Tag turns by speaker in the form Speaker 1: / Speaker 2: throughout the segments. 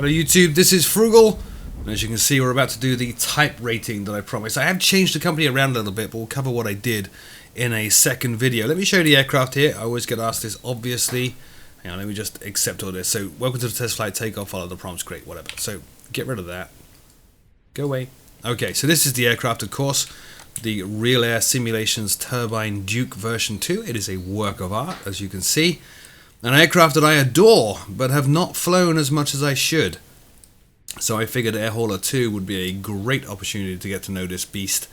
Speaker 1: Hello YouTube, this is Froogle, and as you can see we're about to do the type rating that I promised. I have changed the company around a little bit, but we'll cover what I did in a second video. Let me show you the aircraft here. I always get asked this, obviously. Hang on, let me just accept all this. So, welcome to the test flight, takeoff, follow the prompts, great, whatever. So, get rid of that. Go away. Okay, so this is the aircraft, of course. The Real Air Simulations Turbine Duke version 2. It is a work of art, as you can see. An aircraft that I adore, but have not flown as much as I should. So I figured Air Hauler 2 would be a great opportunity to get to know this beast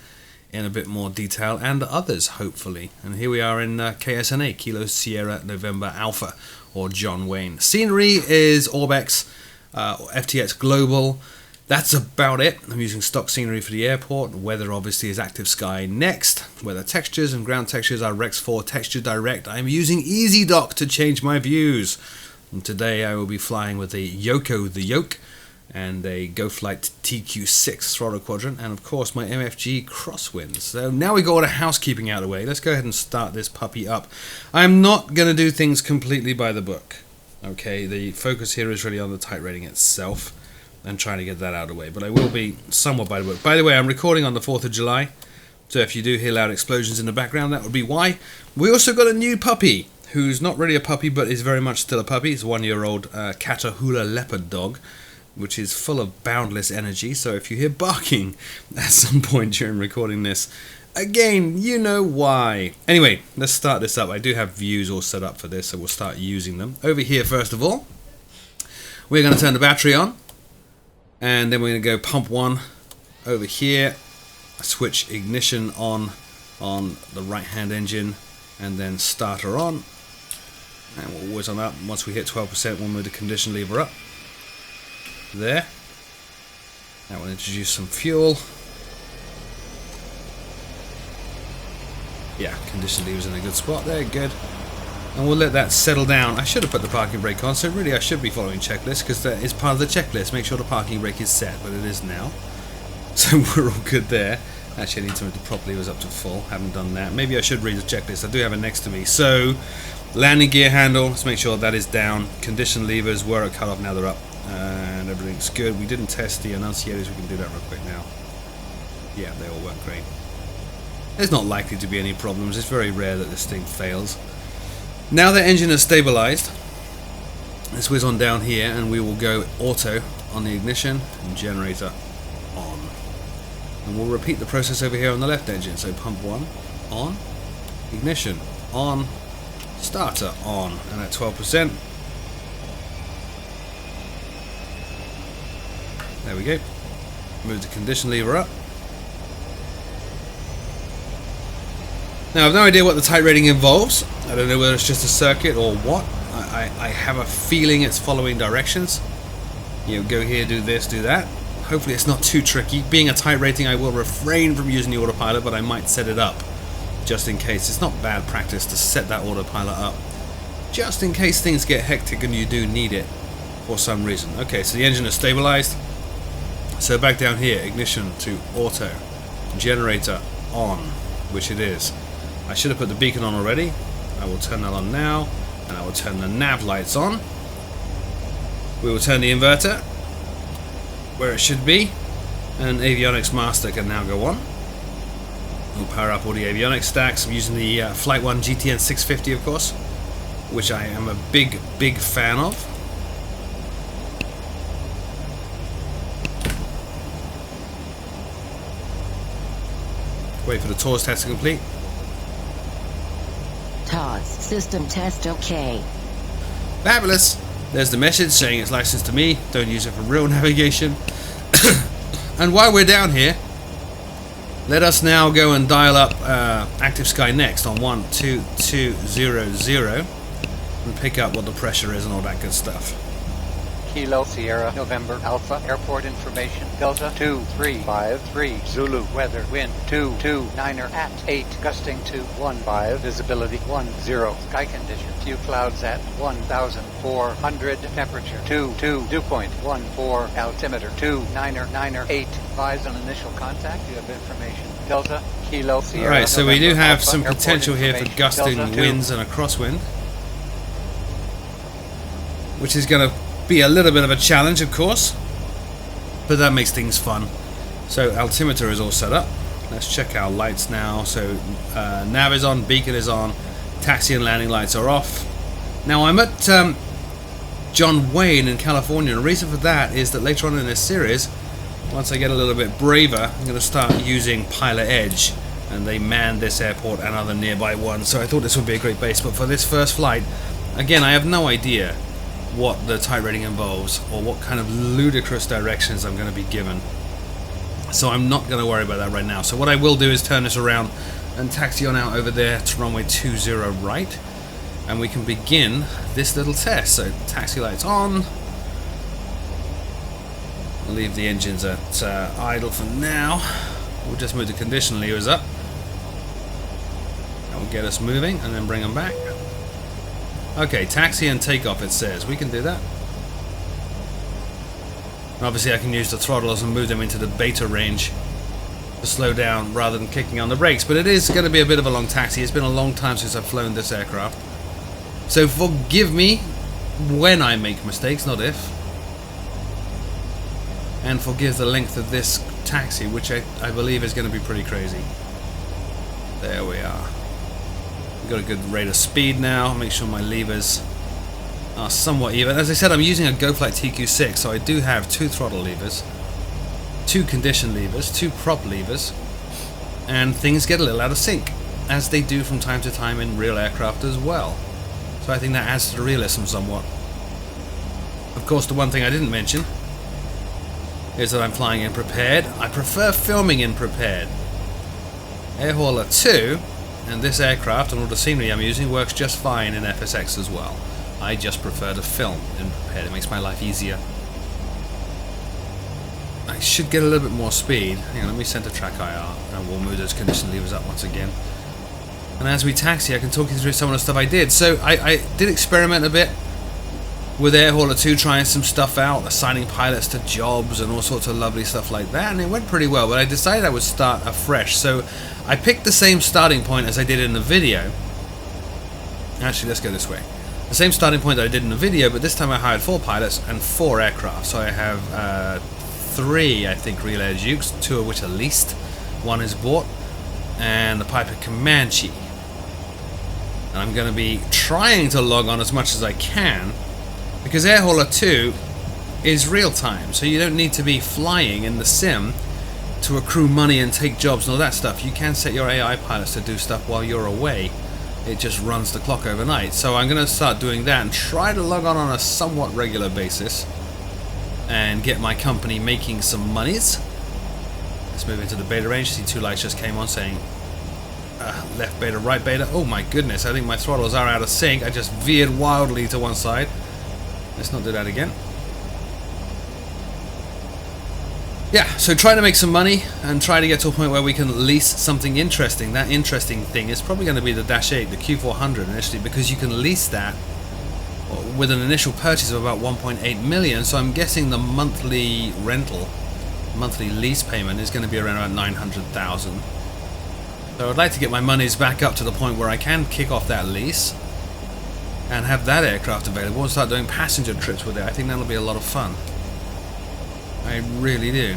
Speaker 1: in a bit more detail, and others, hopefully. And here we are in KSNA, Kilo Sierra November Alpha, or John Wayne. Scenery is Orbex, FTX Global. That's about it. I'm using stock scenery for the airport. Weather obviously is Active Sky next. Weather textures and ground textures are Rex 4 Texture Direct. I'm using EasyDock to change my views. And today I will be flying with a Yoko the Yoke and a GoFlight TQ6 throttle quadrant, and of course my MFG crosswinds. So now we got all the housekeeping out of the way. Let's go ahead and start this puppy up. I'm not going to do things completely by the book. Okay, the focus here is really on the type rating itself and trying to get that out of the way, but I will be somewhat by the book. By the way, I'm recording on the 4th of July, so if you do hear loud explosions in the background, that would be why. We also got a new puppy, who's not really a puppy, but is very much still a puppy. It's a 1-year-old Catahoula leopard dog, which is full of boundless energy, so if you hear barking at some point during recording this, again, you know why. Anyway, let's start this up. I do have views all set up for this, so we'll start using them. Over here, first of all, we're going to turn the battery on. And then we're going to go pump 1 over here, switch ignition on the right hand engine, and then starter on. And we'll always on up. Once we hit 12%, we'll move the condition lever up. There. That will introduce some fuel. Yeah, condition lever's in a good spot there, good. And we'll let that settle down. I should have put the parking brake on, so really I should be following checklist, because that is part of the checklist. Make sure the parking brake is set, but it is now. So we're all good there. Actually, I need to move it properly. It was up to full. Haven't done that. Maybe I should read the checklist. I do have it next to me. So, landing gear handle. Let's make sure that is down. Condition levers were at cutoff. Now they're up. And everything's good. We didn't test the annunciators. We can do that real quick now. Yeah, they all work great. There's not likely to be any problems. It's very rare that this thing fails. Now the engine is stabilized, let's whiz on down here and we will go auto on the ignition and generator on. And we'll repeat the process over here on the left engine. So pump 1 on, ignition on, starter on, and at 12%. There we go. Move the condition lever up. Now, I've no idea what the type rating involves. I don't know whether it's just a circuit or what. I have a feeling it's following directions. You know, go here, do this, do that. Hopefully it's not too tricky. Being a type rating, I will refrain from using the autopilot, but I might set it up just in case. It's not bad practice to set that autopilot up, just in case things get hectic and you do need it for some reason. Okay, so the engine is stabilized. So back down here, ignition to auto, generator on, which it is. I should have put the beacon on already. I will turn that on now, and I will turn the nav lights on. We will turn the inverter where it should be, and avionics master can now go on. We'll power up all the avionics stacks. I'm using the Flight 1 GTN 650, of course, which I am a big fan of. Wait for the TORS test to complete.
Speaker 2: TORS system test OK.
Speaker 1: Fabulous. There's the message saying it's licensed to me. Don't use it for real navigation. And while we're down here, let us now go and dial up Active Sky Next on 12200 and pick up what the pressure is and all that good stuff.
Speaker 3: Kilo Sierra November Alpha Airport information Delta 2353 Zulu weather wind 229er at 8 gusting to 15 visibility 10 sky condition few clouds at 1400 temperature dew point 14 altimeter 29er 8 advise on initial contact. You have information Delta Kilo Sierra.
Speaker 1: Alright, so
Speaker 3: November,
Speaker 1: we do have
Speaker 3: Alpha,
Speaker 1: some
Speaker 3: Airport
Speaker 1: potential here for gusting
Speaker 3: Delta
Speaker 1: winds and a crosswind, which is going to be a little bit of a challenge, of course, but that makes things fun. So altimeter is all set up. Let's check our lights now. So nav is on, beacon is on, taxi and landing lights are off. Now I'm at John Wayne in California. The reason for that is that later on in this series, once I get a little bit braver, I'm going to start using Pilot Edge, and they man this airport and other nearby ones, so I thought this would be a great base. But for this first flight, again, I have no idea what the type rating involves or what kind of ludicrous directions I'm going to be given, so I'm not going to worry about that right now. So what I will do is turn this around and taxi on out over there to runway 20 right, and we can begin this little test. So taxi lights on. I'll leave the engines at idle for now. We'll just move the condition levers up. That will get us moving, and then bring them back. Okay, taxi and takeoff it says. We can do that. And obviously I can use the throttles and move them into the beta range to slow down rather than kicking on the brakes. But it is going to be a bit of a long taxi. It's been a long time since I've flown this aircraft. So forgive me when I make mistakes, not if. And forgive the length of this taxi, which I believe is going to be pretty crazy. There we are. We've got a good rate of speed now. Make sure my levers are somewhat even. As I said, I'm using a GoFlight TQ6, so I do have 2 throttle levers, 2 condition levers, 2 prop levers, and things get a little out of sync, as they do from time to time in real aircraft as well. So I think that adds to the realism somewhat. Of course, the one thing I didn't mention is that I'm flying in prepared. I prefer filming in prepared. Air Hauler 2 and this aircraft and all the scenery I'm using works just fine in FSX as well. I just prefer to film in prepared. It makes my life easier. I should get a little bit more speed. Hang on, let me center track IR and we'll move those condition levers up once again. And as we taxi, I can talk you through some of the stuff I did. So I did experiment a bit with Air Hauler 2, trying some stuff out, assigning pilots to jobs and all sorts of lovely stuff like that, and it went pretty well, but I decided I would start afresh. So I picked the same starting point as I did in the video. Actually, let's go this way. The same starting point that I did in the video, but this time I hired 4 pilots and 4 aircraft. So I have 3, I think, real air Dukes, 2 of which are leased, 1 is bought, and the Piper Comanche. And I'm going to be trying to log on as much as I can, because Air Hauler 2 is real time, so you don't need to be flying in the sim to accrue money and take jobs and all that stuff. You can set your AI pilots to do stuff while you're away. It just runs the clock overnight. So I'm going to start doing that and try to log on a somewhat regular basis and get my company making some monies. Let's move into the beta range. See 2 lights just came on saying left beta, right beta. Oh my goodness, I think my throttles are out of sync. I just veered wildly to one side. Let's not do that again. Yeah, so try to make some money and try to get to a point where we can lease something interesting. That interesting thing is probably going to be the Dash 8, the Q400 initially, because you can lease that with an initial purchase of about 1.8 million. So I'm guessing the monthly rental, monthly lease payment is going to be around about 900,000. So I'd like to get my monies back up to the point where I can kick off that lease and have that aircraft available and start doing passenger trips with it. I think that'll be a lot of fun. I really do.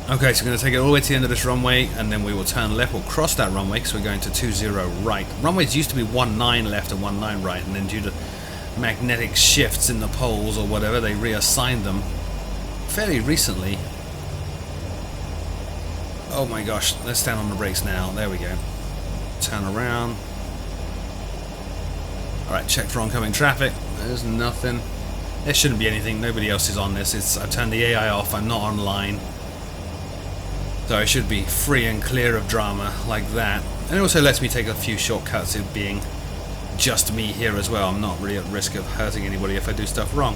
Speaker 1: Okay, so we're going to take it all the way to the end of this runway, and then we will turn left. We'll cross that runway because we're going to 20 right. Runways used to be 19 left and 19 right, and then due to magnetic shifts in the poles or whatever, they reassigned them fairly recently. Oh my gosh, let's stand on the brakes now. There we go. Turn around. Alright, check for oncoming traffic. There's nothing. There shouldn't be anything. Nobody else is on this. I've turned the AI off. I'm not online. So I should be free and clear of drama like that. And it also lets me take a few shortcuts of being just me here as well. I'm not really at risk of hurting anybody if I do stuff wrong.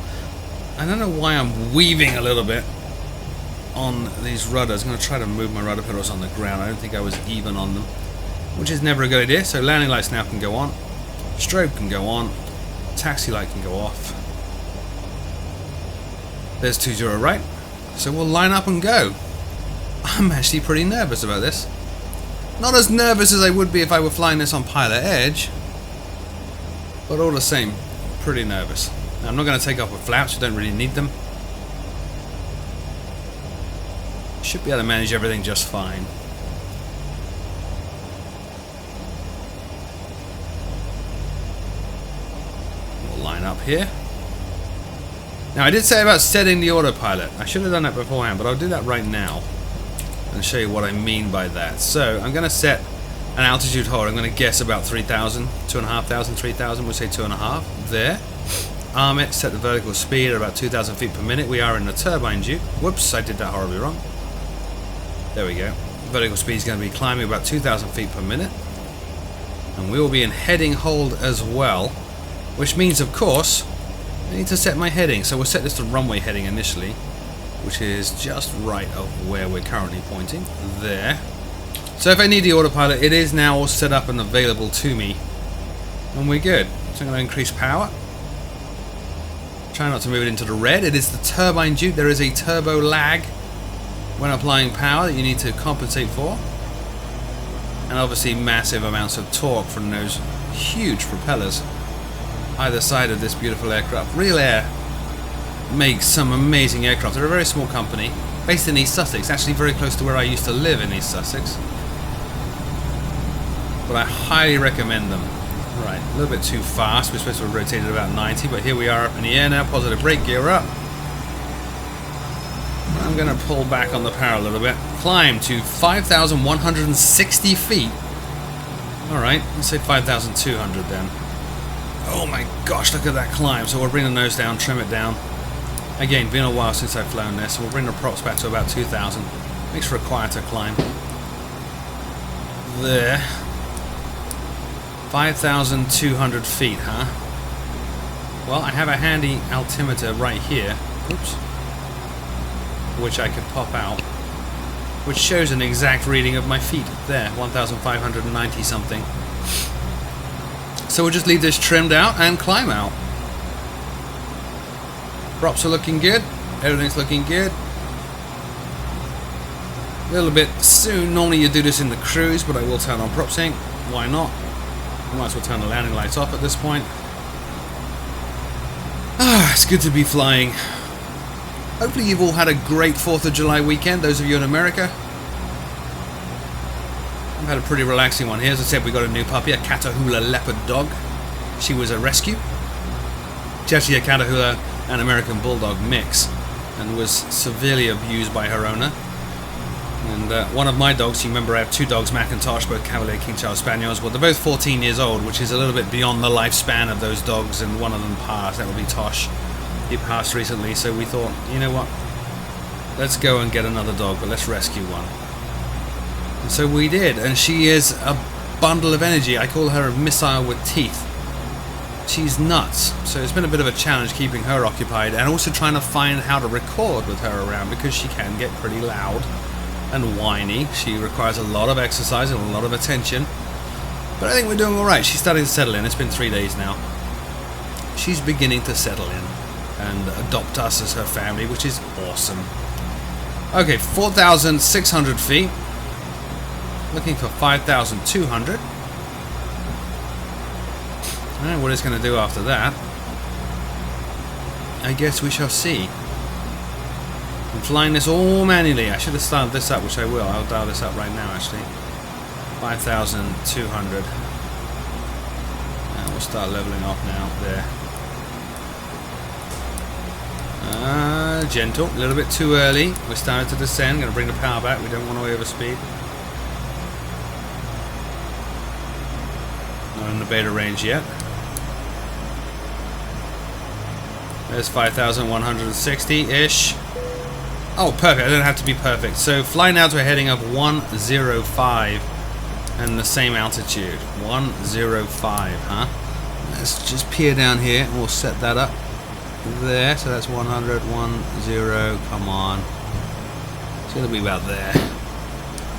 Speaker 1: I don't know why I'm weaving a little bit on these rudders. I'm going to try to move my rudder pedals on the ground. I don't think I was even on them, which is never a good idea. So landing lights now can go on. Strobe can go on. Taxi light can go off. There's 20 right. So we'll line up and go. I'm actually pretty nervous about this. Not as nervous as I would be if I were flying this on Pilot Edge, but all the same, pretty nervous. Now, I'm not going to take off with flaps, you don't really need them. Should be able to manage everything just fine. We'll line up here. Now, I did say about setting the autopilot. I should have done that beforehand, but I'll do that right now and show you what I mean by that. So, I'm going to set an altitude hold. I'm going to guess about 3,000, 2,500, 3,000. We'll say 2.5. There. Arm it. Set the vertical speed at about 2,000 feet per minute. We are in the turbine Duke. Whoops, I did that horribly wrong. There we go. Vertical speed is going to be climbing about 2,000 feet per minute. And we will be in heading hold as well. Which means, of course, I need to set my heading. So we'll set this to runway heading initially, which is just right of where we're currently pointing. There. So if I need the autopilot, it is now all set up and available to me. And we're good. So I'm going to increase power. Try not to move it into the red. It is the turbine Duke. There is a turbo lag when applying power that you need to compensate for. And obviously massive amounts of torque from those huge propellers either side of this beautiful aircraft. Real Air makes some amazing aircraft. They're a very small company based in East Sussex, actually very close to where I used to live in East Sussex. But I highly recommend them. Right, a little bit too fast. We're supposed to have rotated about 90, but here we are up in the air now. Positive brake, gear up. I'm going to pull back on the power a little bit. Climb to 5,160 feet. Alright, let's say 5,200 then. Oh my gosh, look at that climb. So we'll bring the nose down, trim it down. Again, been a while since I've flown this, so we'll bring the props back to about 2,000. Makes for a quieter climb. There. 5,200 feet, huh? Well, I have a handy altimeter right here. Oops. Which I could pop out. Which shows an exact reading of my feet. There, 1,590 something. So we'll just leave this trimmed out and climb out. Props are looking good. Everything's looking good. A little bit soon. Normally you do this in the cruise, but I will turn on prop sync. Why not? I might as well turn the landing lights off at this point. Ah, it's good to be flying. Hopefully you've all had a great 4th of July weekend, those of you in America. I've had a pretty relaxing one here. As I said, we got a new puppy, a Catahoula leopard dog. She was a rescue. She's actually a Catahoula and American Bulldog mix and was severely abused by her owner. And one of my dogs, you remember I have 2 dogs, Macintosh, both Cavalier King Charles Spaniels. Well, they're both 14 years old, which is a little bit beyond the lifespan of those dogs, and one of them passed. That would be Tosh. He passed recently, so we thought, you know what? Let's go and get another dog, but let's rescue one. And so we did, and she is a bundle of energy. I call her a missile with teeth. She's nuts. So it's been a bit of a challenge keeping her occupied, and also trying to find how to record with her around, because she can get pretty loud and whiny. She requires a lot of exercise and a lot of attention. But I think we're doing alright. She's starting to settle in. It's been 3 days now. She's beginning to settle in and adopt us as her family, which is awesome. Okay, 4,600 feet. Looking for 5,200. Alright, what it's going to do after that, I guess we shall see. I'm flying this all manually. I should have started this up, which I will. I'll dial this up right now, actually. 5,200. And we'll start leveling off now. There. Gentle. A little bit too early. We're starting to descend. Going to bring the power back. We don't want to overspeed. Not in the beta range yet. There's 5,160-ish. Oh, perfect. I don't have to be perfect. So fly now to a heading of 105 and the same altitude. 105, huh? Let's just peer down here and we'll set that up there. So that's 100, 10, come on. It's going to be about there.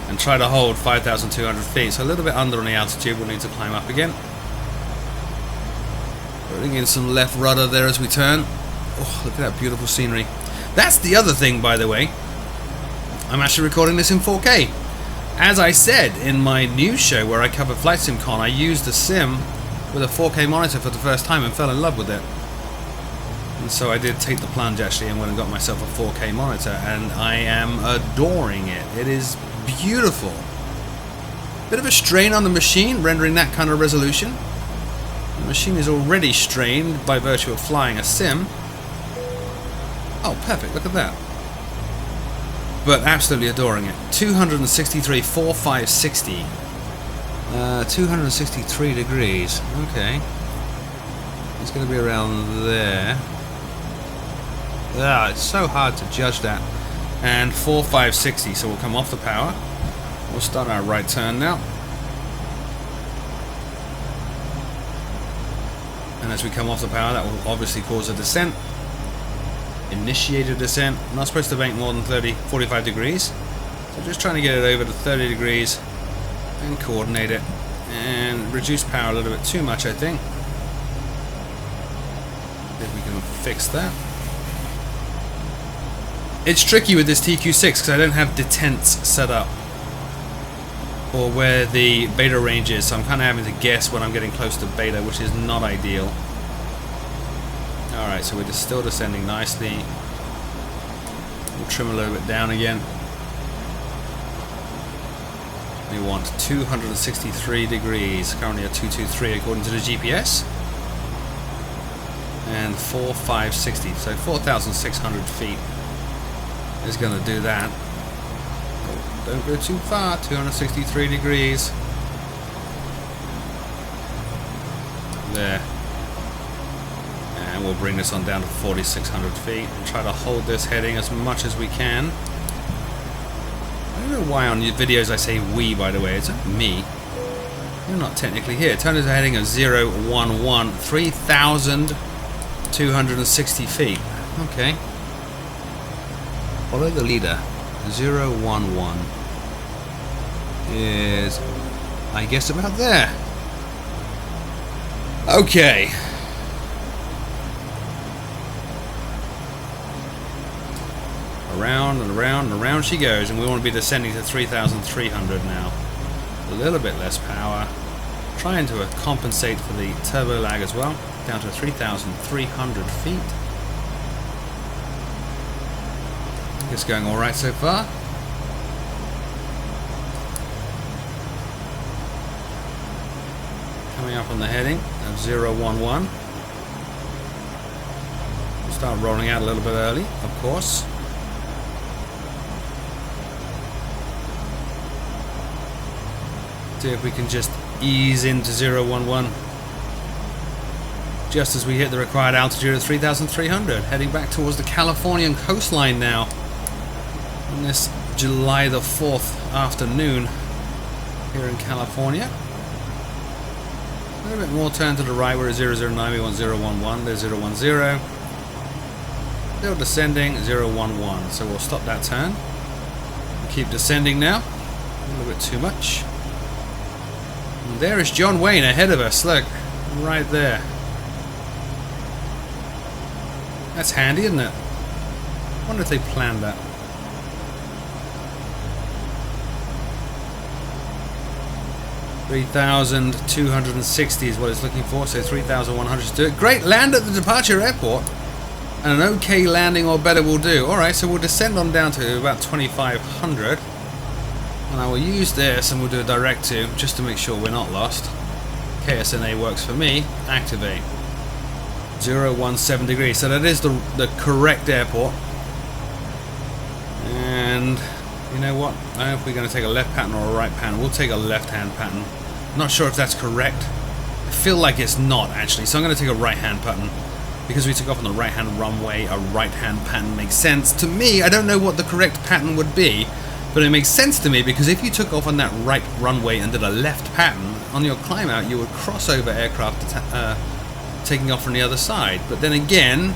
Speaker 1: And try to hold 5,200 feet. So a little bit under on the altitude. We'll need to climb up again. Putting in some left rudder there as we turn. Oh, look at that beautiful scenery. That's the other thing, by the way. I'm actually recording this in 4K. As I said in my news show where I covered Flight Sim Con, I used a sim with a 4K monitor for the first time and fell in love with it. And so I did take the plunge actually and went and got myself a 4K monitor, and I am adoring it. It is beautiful. Bit of a strain on the machine, rendering that kind of resolution. The machine is already strained by virtue of flying a sim. Oh, perfect, look at that. But absolutely adoring it. 263, 4560. 263 degrees. Okay. It's going to be around there. Ah, it's so hard to judge that. And 4560, so we'll come off the power. We'll start our right turn now. And as we come off the power, that will obviously cause a descent. Initiate a descent. I'm not supposed to bank more than 45 degrees. So just trying to get it over to 30 degrees and coordinate it. And reduce power a little bit too much, I think. If we can fix that. It's tricky with this TQ6 because I don't have detents set up, or where the beta range is, so I'm kind of having to guess when I'm getting close to beta, which is not ideal. Alright, so we're just still descending nicely. We'll trim a little bit down again. We want 263 degrees, currently at 223 according to the GPS. And 4560, so 4,600 feet is going to do that. Oh, don't go too far, 263 degrees. There. And we'll bring this on down to 4,600 feet and try to hold this heading as much as we can. I don't know why on your videos I say we, by the way, it's not me. You're not technically here. Turn is a heading of 011, 3,260 feet. Okay. Follow the leader. 011 is, I guess, about there. Okay. Around and around and around she goes, and we want to be descending to 3,300 now. A little bit less power. Trying to compensate for the turbo lag as well. Down to 3,300 feet. It's going alright so far. Coming up on the heading of 011. We'll start rolling out a little bit early, of course. See if we can just ease into 011 just as we hit the required altitude of 3,300, heading back towards the Californian coastline now on this July the 4th afternoon here in California. A little bit more turn to the right. We're at 009, we want 011, there's 010. Still descending, 011, so we'll stop that turn. We'll keep descending now, a little bit too much. And there is John Wayne ahead of us, look, right there. That's handy, isn't it? I wonder if they planned that. $3,260 is what it's looking for, so 3,100 to do it. Great, land at the departure airport. And an okay landing or better will do. Alright, so we'll descend on down to about 2,500. And I will use this and we'll do a direct to, just to make sure we're not lost. KSNA works for me. Activate. 017 degrees. So that is the correct airport. And you know what? I don't know if we're going to take a left pattern or a right pattern. We'll take a left-hand pattern. I'm not sure if that's correct. I feel like it's not, actually. So I'm going to take a right-hand pattern. Because we took off on the right-hand runway, a right-hand pattern makes sense. To me, I don't know what the correct pattern would be, but it makes sense to me because if you took off on that right runway and did a left pattern, on your climb out you would cross over aircraft taking off from the other side. But then again,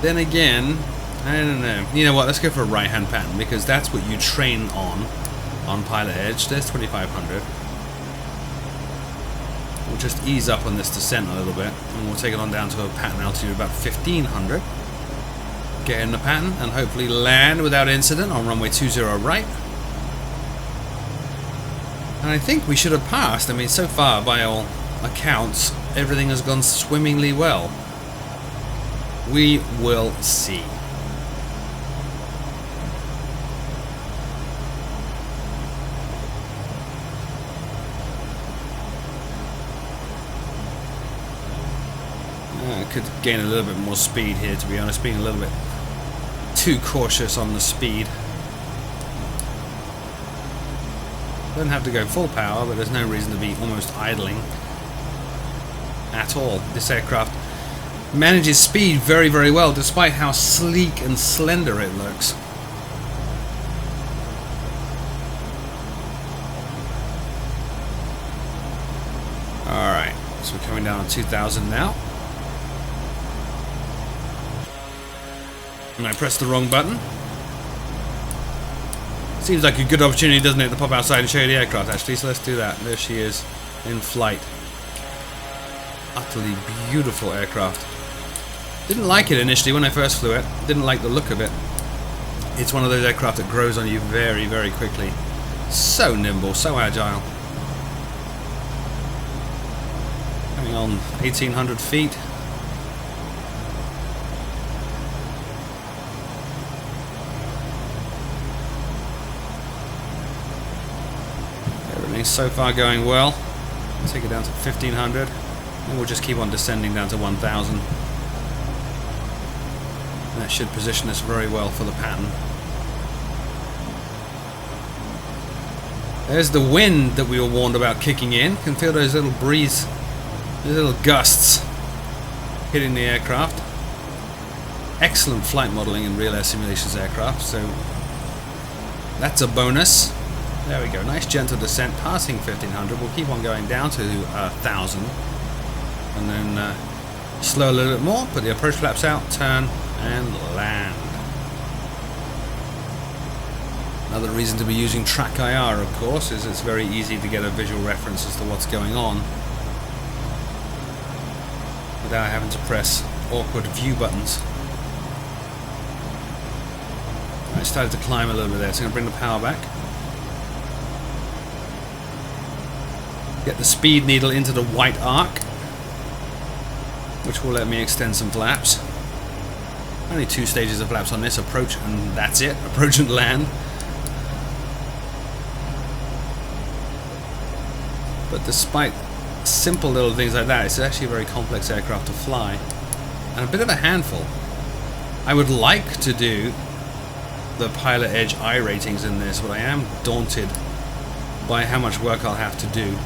Speaker 1: I don't know. You know what, let's go for a right-hand pattern because that's what you train on Pilot Edge. There's 2,500. We'll just ease up on this descent a little bit and we'll take it on down to a pattern altitude of about 1,500. Get in the pattern and hopefully land without incident on runway 20 right. And I think we should have passed. I mean, so far, by all accounts, everything has gone swimmingly well. We will see. I could gain a little bit more speed here, to be honest, being a little bit too cautious on the speed. Don't have to go full power, but there's no reason to be almost idling at all. This aircraft manages speed very, very well, despite how sleek and slender it looks. Alright, so we're coming down to 2,000 now. And I pressed the wrong button. Seems like a good opportunity, doesn't it, to pop outside and show you the aircraft, actually, so let's do that. There she is, in flight. Utterly beautiful aircraft. Didn't like it initially when I first flew it. Didn't like the look of it. It's one of those aircraft that grows on you very, very quickly. So nimble, so agile. Coming on 1,800 feet. Everything's so far going well. Take it down to 1,500. And we'll just keep on descending down to 1,000. That should position us very well for the pattern. There's the wind that we were warned about kicking in. Can feel those little breeze, those little gusts hitting the aircraft. Excellent flight modeling in Real Air Simulations aircraft, so that's a bonus. There we go, nice gentle descent passing 1,500. We'll keep on going down to 1,000. And then slow a little bit more, put the approach flaps out, turn and land. Another reason to be using Track IR, of course, is it's very easy to get a visual reference as to what's going on without having to press awkward view buttons. I started to climb a little bit there, so I'm going to bring the power back. Get the speed needle into the white arc, which will let me extend some flaps. Only 2 stages of flaps on this, approach and that's it, approach and land. But despite simple little things like that, it's actually a very complex aircraft to fly and a bit of a handful. I would like to do the Pilot Edge I ratings in this, but I am daunted by how much work I'll have to do,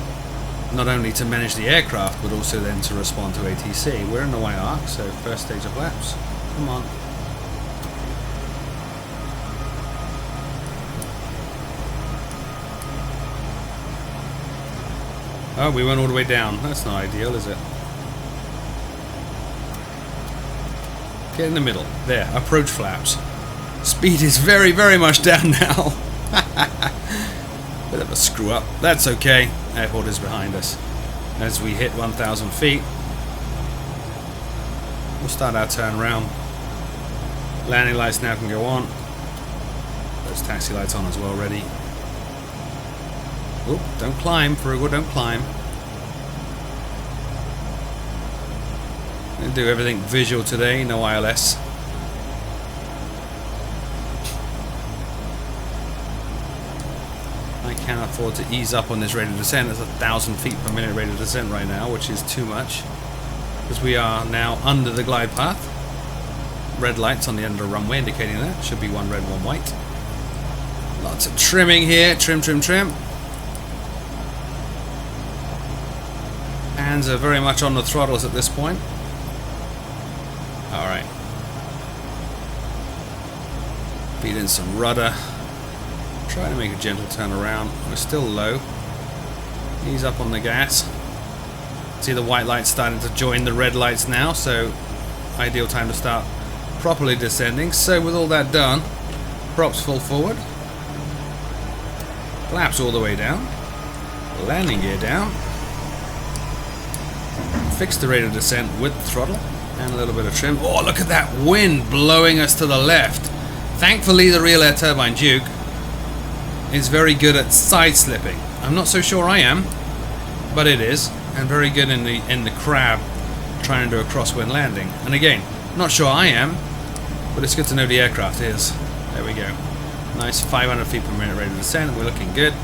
Speaker 1: not only to manage the aircraft, but also then to respond to ATC. We're in the white arc, so first stage of flaps. Come on. Oh, we went all the way down. That's not ideal, is it? Get in the middle. There, approach flaps. Speed is very, very much down now. Bit of a screw up. That's okay. Airport is behind us. As we hit 1,000 feet, we'll start our turn round. Landing lights now can go on. Those taxi lights on as well, ready. Oop, don't climb, Froogle, don't climb. Gonna do everything visual today, no ILS. I can't afford to ease up on this rate of descent. It's 1,000 feet per minute rate of descent right now, which is too much, because we are now under the glide path. Red lights on the end of the runway indicating that. Should be one red, one white. Lots of trimming here. Trim, trim, trim. Hands are very much on the throttles at this point. Alright. Feed in some rudder. Try to make a gentle turn around. We're still low. Ease up on the gas. See the white lights starting to join the red lights now, so ideal time to start properly descending. So with all that done, props full forward. Flaps all the way down. Landing gear down. Fix the rate of descent with the throttle and a little bit of trim. Oh, look at that wind blowing us to the left. Thankfully the Real Air Turbine Duke is very good at side slipping. I'm not so sure I am, but it is, and very good in the crab trying to do a crosswind landing. And again, Not sure I am, but it's good to know the aircraft is. There we go. Nice 500 feet per minute rate of descent. We're looking good.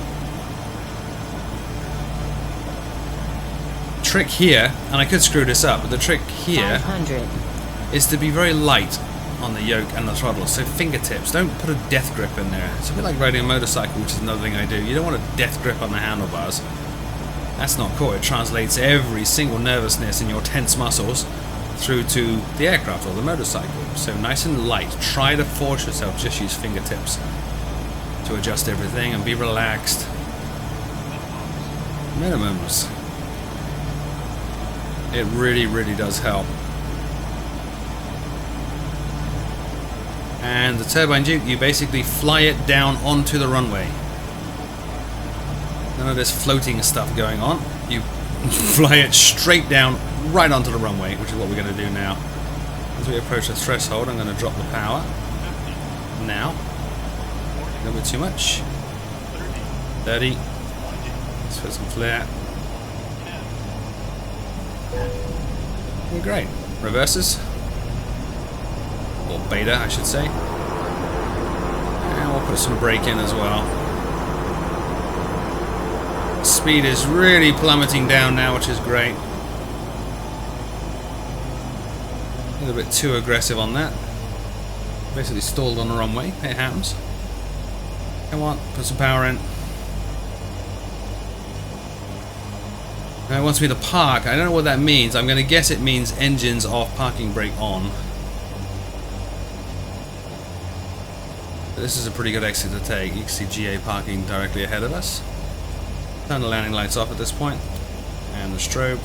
Speaker 1: Trick here, and I could screw this up, but the trick here
Speaker 2: 500.
Speaker 1: is to be very light on the yoke and the throttle. So fingertips, don't put a death grip in there. It's a bit like riding a motorcycle, which is another thing I do. You don't want a death grip on the handlebars. That's not cool. It translates every single nervousness in your tense muscles through to the aircraft or the motorcycle. So nice and light. Try to force yourself, just use fingertips to adjust everything and be relaxed. Minimums. It really, really does help. And the Turbine Duke, you basically fly it down onto the runway. None of this floating stuff going on. You fly it straight down right onto the runway, which is what we're going to do now. As we approach the threshold, I'm going to drop the power. Now. A little bit too much. 30. Let's put some flare. We're great. Reverses. Or beta, I should say. And we'll put some brake in as well. Speed is really plummeting down now, which is great. A little bit too aggressive on that. Basically stalled on the runway. It happens. Come on, put some power in. Now it wants me to park. I don't know what that means. I'm going to guess it means engines off, parking brake on. But this is a pretty good exit to take. You can see GA parking directly ahead of us. Turn the landing lights off at this point. And the strobe.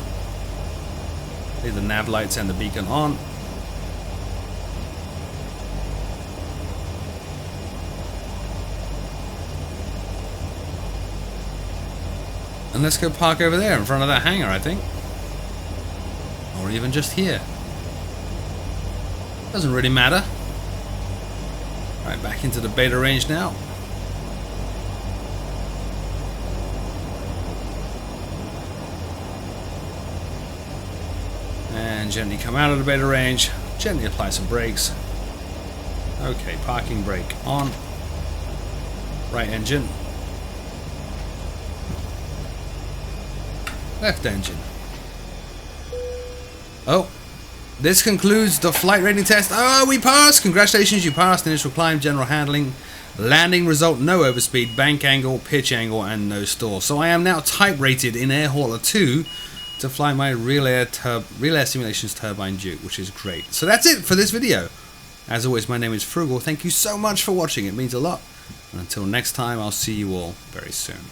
Speaker 1: Leave the nav lights and the beacon on. And let's go park over there in front of that hangar, I think. Or even just here. Doesn't really matter. Right, back into the beta range now. And gently come out of the beta range. Gently apply some brakes. Okay, parking brake on. Right engine. Left engine. Oh, this concludes the flight rating test. Oh, we passed! Congratulations, you passed. Initial climb, general handling, landing result, no overspeed, bank angle, pitch angle, and no stall. So I am now type rated in Air Hauler 2 to fly my Real Air Simulations Turbine Duke, which is great. So that's it for this video. As always, my name is Froogle. Thank you so much for watching. It means a lot. And until next time, I'll see you all very soon.